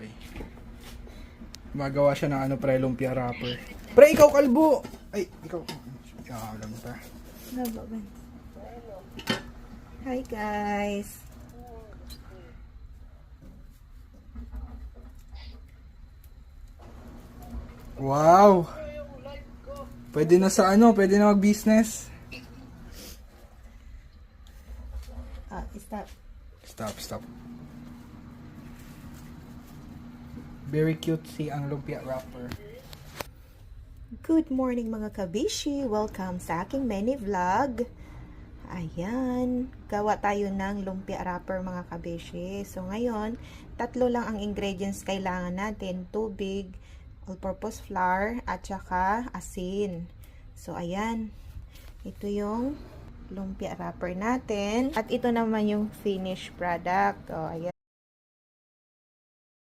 bahay. Magawa siya ng ano pre, lumpia wrapper. Pre, ikaw kalbo! Ay, ikaw. Alam pa. Hi guys! Wow! Pwede na sa ano, pwede na mag-business. Stop. Stop. Very cute si ang lumpia wrapper. Good morning mga kabishi! Welcome sa aking mini vlog. Ayan, gawa tayo ng lumpia wrapper mga kabishi. So ngayon, 3 lang ang ingredients kailangan natin. Tubig, all-purpose flour, at saka asin. So ayan, ito yung lumpia wrapper natin. At ito naman yung finished product. O, ayan.